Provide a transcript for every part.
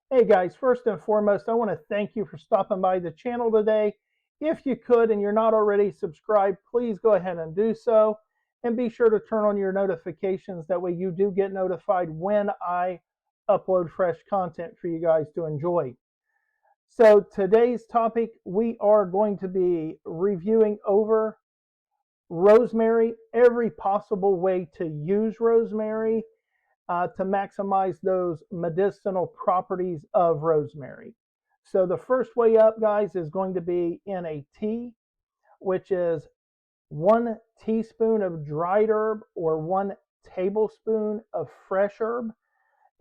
Hey guys, first and foremost, I want to thank you for stopping by the channel today. If you could and you're not already subscribed, please go ahead and do so. And be sure to turn on your notifications. That way you do get notified when I upload fresh content for you guys to enjoy. So today's topic, we are going to be reviewing over rosemary, every possible way to use rosemary to maximize those medicinal properties of rosemary. So the first way up, guys, is going to be in a tea, which is 1 teaspoon of dried herb or 1 tablespoon of fresh herb.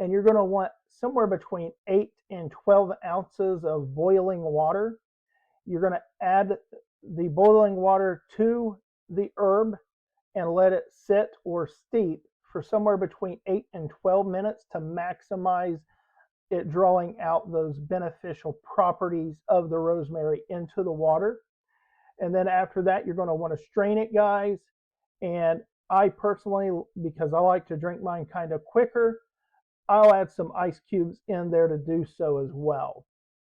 And you're going to want somewhere between 8 and 12 ounces of boiling water. You're going to add the boiling water to the herb and let it sit or steep for somewhere between 8 and 12 minutes to maximize it drawing out those beneficial properties of the rosemary into the water. And then after that, you're going to want to strain it, guys. And I personally, because I like to drink mine kind of quicker, I'll add some ice cubes in there to do so as well.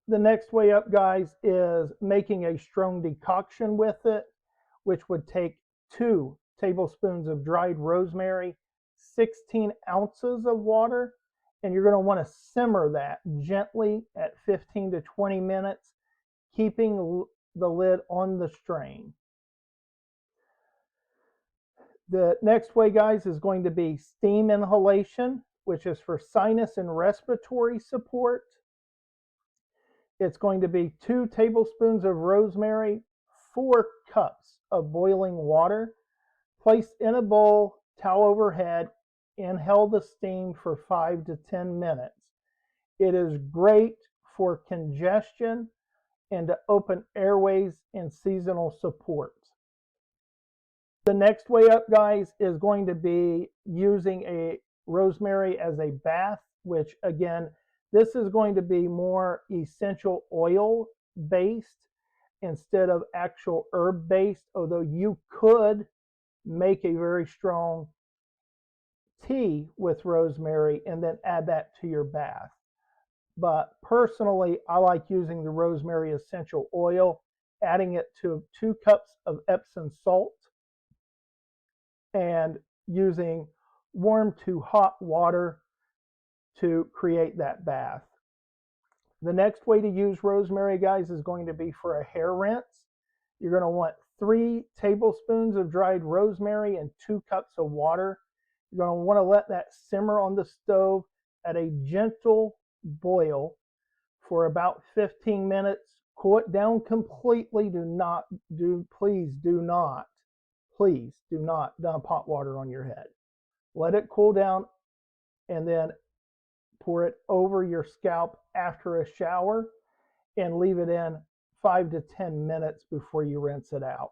The next way up, guys, is making a strong decoction with it, which would take 2 tablespoons of dried rosemary, 16 ounces of water, and you're going to want to simmer that gently at 15 to 20 minutes, keeping the lid on the strain. The next way, guys, is going to be steam inhalation, which is for sinus and respiratory support. It's going to be 2 tablespoons of rosemary, 4 cups of boiling water, placed in a bowl, towel overhead, inhale the steam for 5 to 10 minutes. It is great for congestion and to open airways and seasonal support. The next way up, guys, is going to be using a rosemary as a bath, which again, this is going to be more essential oil based instead of actual herb based, although you could make a very strong tea with rosemary and then add that to your bath. But personally, I like using the rosemary essential oil, adding it to 2 cups of Epsom salt and using warm to hot water to create that bath. The next way to use rosemary, guys, is going to be for a hair rinse. You're going to want 3 tablespoons of dried rosemary and 2 cups of water. You're going to want to let that simmer on the stove at a gentle boil for about 15 minutes. Cool it down completely. Please do not dump hot water on your head. Let it cool down and then pour it over your scalp after a shower and leave it in 5 to 10 minutes before you rinse it out.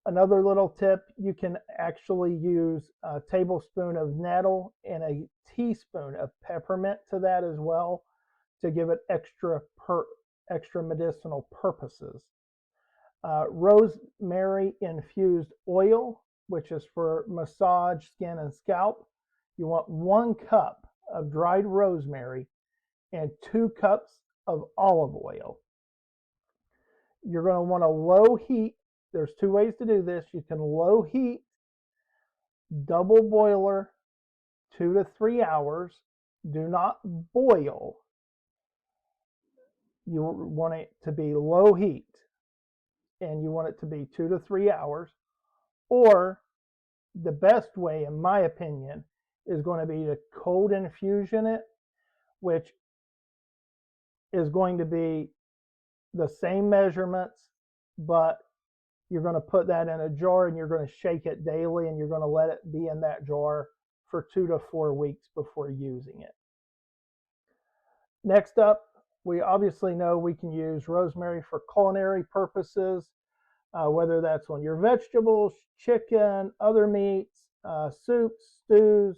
Another little tip, you can actually use a tablespoon of nettle and a teaspoon of peppermint to that as well to give it extra medicinal purposes. Rosemary infused oil, which is for massage, skin, and scalp. You want 1 cup of dried rosemary and 2 cups of olive oil. You're going to want a low heat. There's 2 ways to do this. You can low heat, double boiler, 2 to 3 hours. Do not boil. You want it to be low heat, and you want it to be 2 to 3 hours. Or the best way, in my opinion, is going to be to cold infusion it, which is going to be the same measurements, but you're going to put that in a jar and you're going to shake it daily and you're going to let it be in that jar for 2 to 4 weeks before using it. Next up, we obviously know we can use rosemary for culinary purposes, whether that's on your vegetables, chicken, other meats, soups, stews,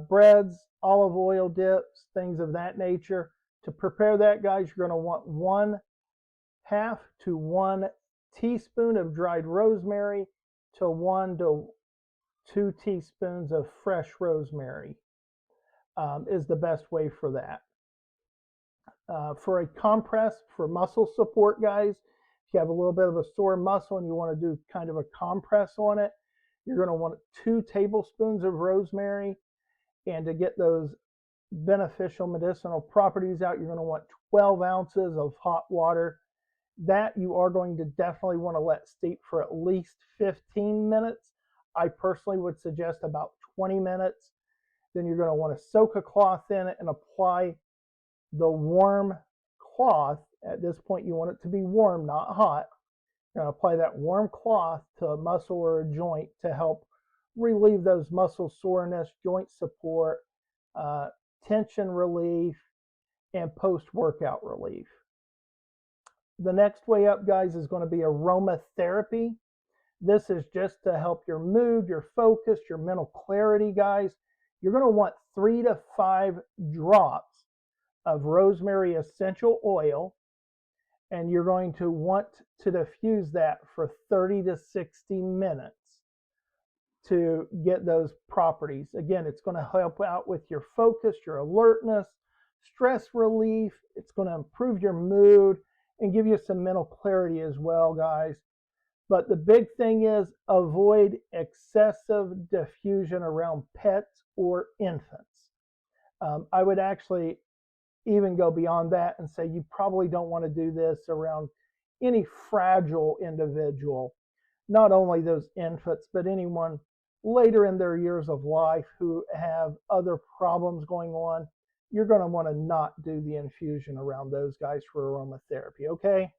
breads, olive oil dips, things of that nature. To prepare that, guys, you're going to want 1/2 to 1 teaspoon of dried rosemary to 1 to 2 teaspoons of fresh rosemary. is the best way for that. For a compress for muscle support, guys, if you have a little bit of a sore muscle and you want to do kind of a compress on it, you're going to want 2 tablespoons of rosemary. And to get those beneficial medicinal properties out, you're going to want 12 ounces of hot water. That you are going to definitely want to let steep for at least 15 minutes. I personally would suggest about 20 minutes. Then you're going to want to soak a cloth in it and apply the warm cloth. At this point, you want it to be warm, not hot. You're going to apply that warm cloth to a muscle or a joint to help relieve those muscle soreness, joint support, tension relief, and post-workout relief. The next way up, guys, is going to be aromatherapy. This is just to help your mood, your focus, your mental clarity, guys. You're going to want 3 to 5 drops of rosemary essential oil, and you're going to want to diffuse that for 30 to 60 minutes to get those properties. Again, it's going to help out with your focus, your alertness, stress relief. It's going to improve your mood and give you some mental clarity as well, guys. But the big thing is avoid excessive diffusion around pets or infants. I would actually even go beyond that and say you probably don't want to do this around any fragile individual, not only those infants, but anyone later in their years of life who have other problems going on. You're going to want to not do the infusion around those guys for aromatherapy, okay?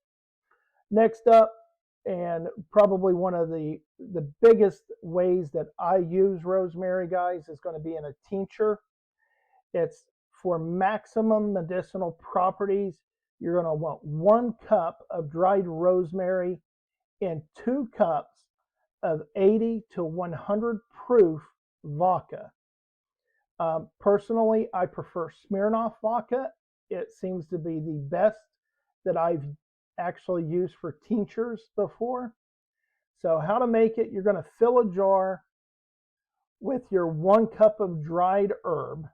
Next up, and probably one of the biggest ways that I use rosemary, guys, is going to be in a tincture. It's for maximum medicinal properties. You're going to want 1 cup of dried rosemary and 2 cups of 80 to 100 proof vodka. Personally, I prefer Smirnoff vodka. It seems to be the best that I've actually used for tinctures before. So how to make it, you're going to fill a jar with your 1 cup of dried herb,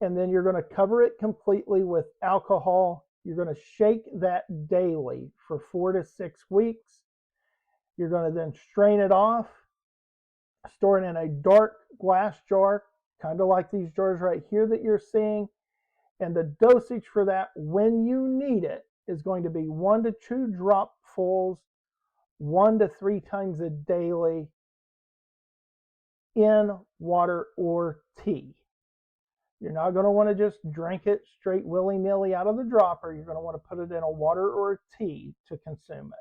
and then you're going to cover it completely with alcohol. You're going to shake that daily for 4 to 6 weeks. You're going to then strain it off, store it in a dark glass jar, kind of like these jars right here that you're seeing. And the dosage for that, when you need it, is going to be 1 to 2 dropfuls, 1 to 3 times a daily in water or tea. You're not going to want to just drink it straight willy-nilly out of the dropper. You're going to want to put it in a water or a tea to consume it.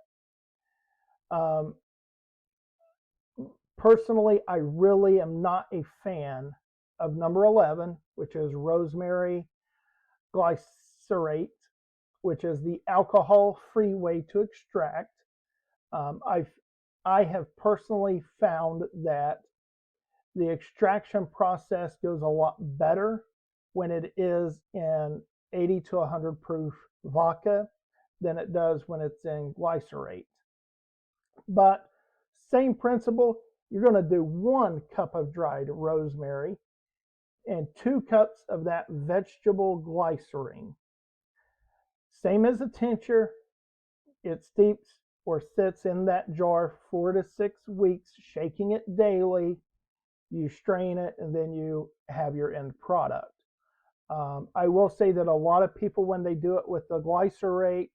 Personally, I really am not a fan of number 11, which is rosemary glycerate, which is the alcohol-free way to extract. I have personally found that the extraction process goes a lot better when it is in 80 to 100 proof vodka than it does when it's in glycerate. But same principle, you're going to do 1 cup of dried rosemary and 2 cups of that vegetable glycerine. Same as a tincture, it steeps or sits in that jar 4 to 6 weeks, shaking it daily. You strain it, and then you have your end product. I will say that a lot of people, when they do it with the glycerate,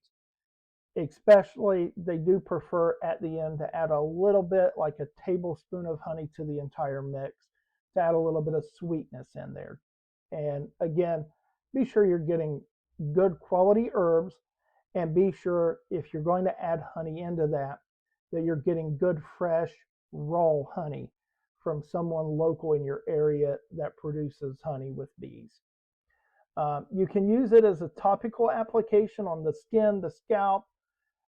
especially, they do prefer at the end to add a little bit, like a tablespoon of honey to the entire mix, to add a little bit of sweetness in there. And again, be sure you're getting good quality herbs, and be sure if you're going to add honey into that, that you're getting good, fresh, raw honey from someone local in your area that produces honey with bees. You can use it as a topical application on the skin, the scalp,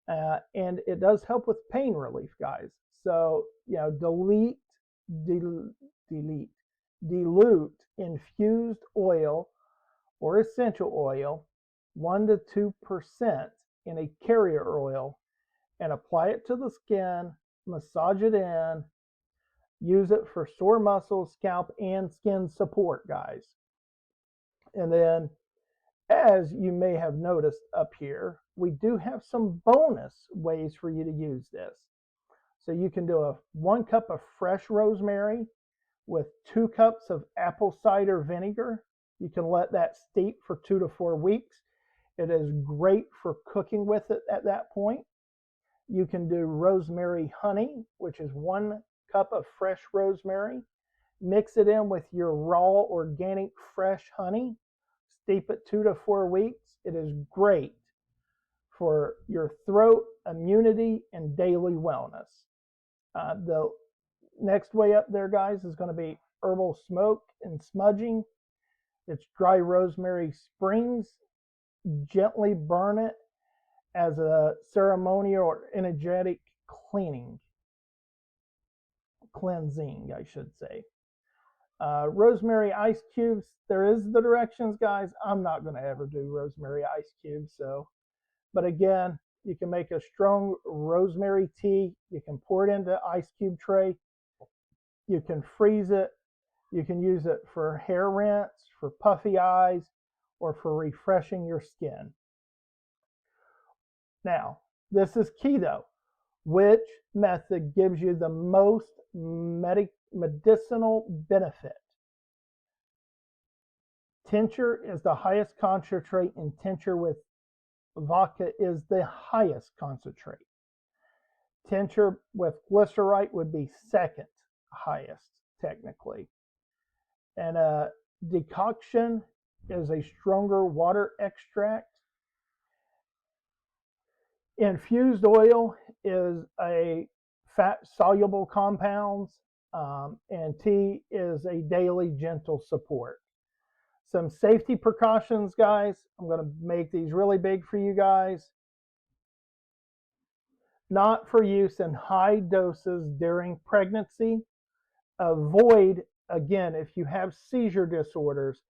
and it does help with pain relief, guys. So, dilute infused oil or essential oil, 1 to 2% in a carrier oil, and apply it to the skin, massage it in. Use it for sore muscles, scalp, and skin support, guys. And then, as you may have noticed up here, we do have some bonus ways for you to use this. So you can do 1 cup of fresh rosemary with 2 cups of apple cider vinegar. You can let that steep for 2 to 4 weeks. It is great for cooking with it at that point. You can do rosemary honey, which is 1 cup of fresh rosemary. Mix it in with your raw organic fresh honey. Steep it 2 to 4 weeks. It is great for your throat, immunity, and daily wellness. The next way up there, guys, is going to be herbal smoke and smudging. It's dry rosemary sprigs. Gently burn it as a ceremonial or energetic cleansing, I should say. Rosemary ice cubes. There is the directions, guys. I'm not going to ever do rosemary ice cubes, but again, you can make a strong rosemary tea. You can pour it into ice cube tray. You can freeze it. You can use it for hair rinse, for puffy eyes, or for refreshing your skin. Now, this is key though. Which method gives you the most medicinal benefit? Tincture is the highest concentrate, and tincture with vodka is the highest concentrate. Tincture with glycerite would be second highest, technically. And a decoction is a stronger water extract. Infused oil is a fat-soluble compounds, and tea is a daily gentle support. Some safety precautions, guys. I'm going to make these really big for you guys. Not for use in high doses during pregnancy. Avoid, again, if you have seizure disorders,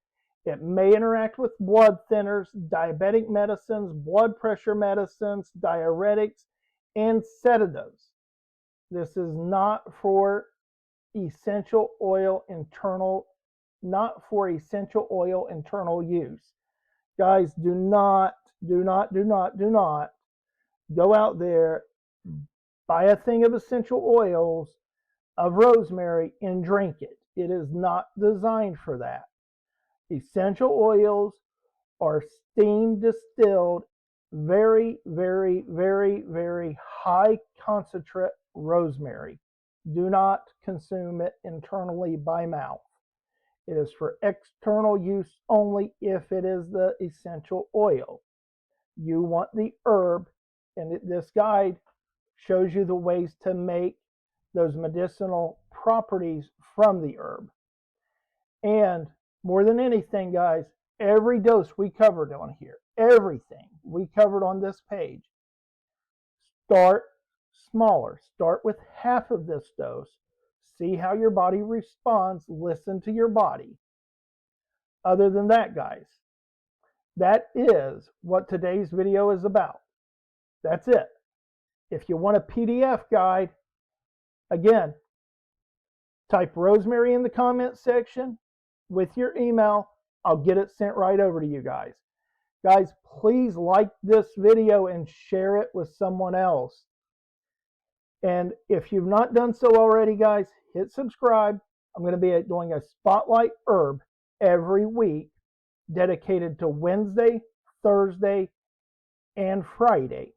it may interact with blood thinners, diabetic medicines, blood pressure medicines, diuretics, and sedatives. This is not for essential oil internal use. Guys, do not go out there, buy a thing of essential oils of rosemary and drink it. It is not designed for that. Essential oils are steam distilled, very, very, very, very high concentrate rosemary. Do not consume it internally by mouth. It is for external use only if it is the essential oil. You want the herb, and this guide shows you the ways to make those medicinal properties from the herb. And more than anything, guys, every dose we covered on here, everything we covered on this page, start smaller. Start with half of this dose. See how your body responds. Listen to your body. Other than that, guys, that is what today's video is about. That's it. If you want a PDF guide, again, type rosemary in the comment section with your email. I'll get it sent right over to you guys. Guys, please like this video and share it with someone else. And if you've not done so already, guys, hit subscribe. I'm going to be doing a spotlight herb every week dedicated to Wednesday, Thursday, and Friday.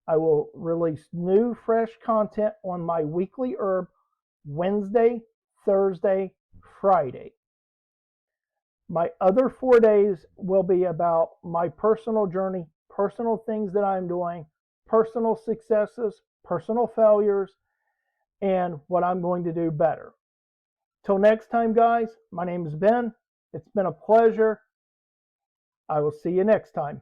I will release new, fresh content on my weekly herb Wednesday, Thursday, Friday. My other 4 days will be about my personal journey, personal things that I'm doing, personal successes, personal failures, and what I'm going to do better. Till next time, guys, my name is Ben. It's been a pleasure. I will see you next time.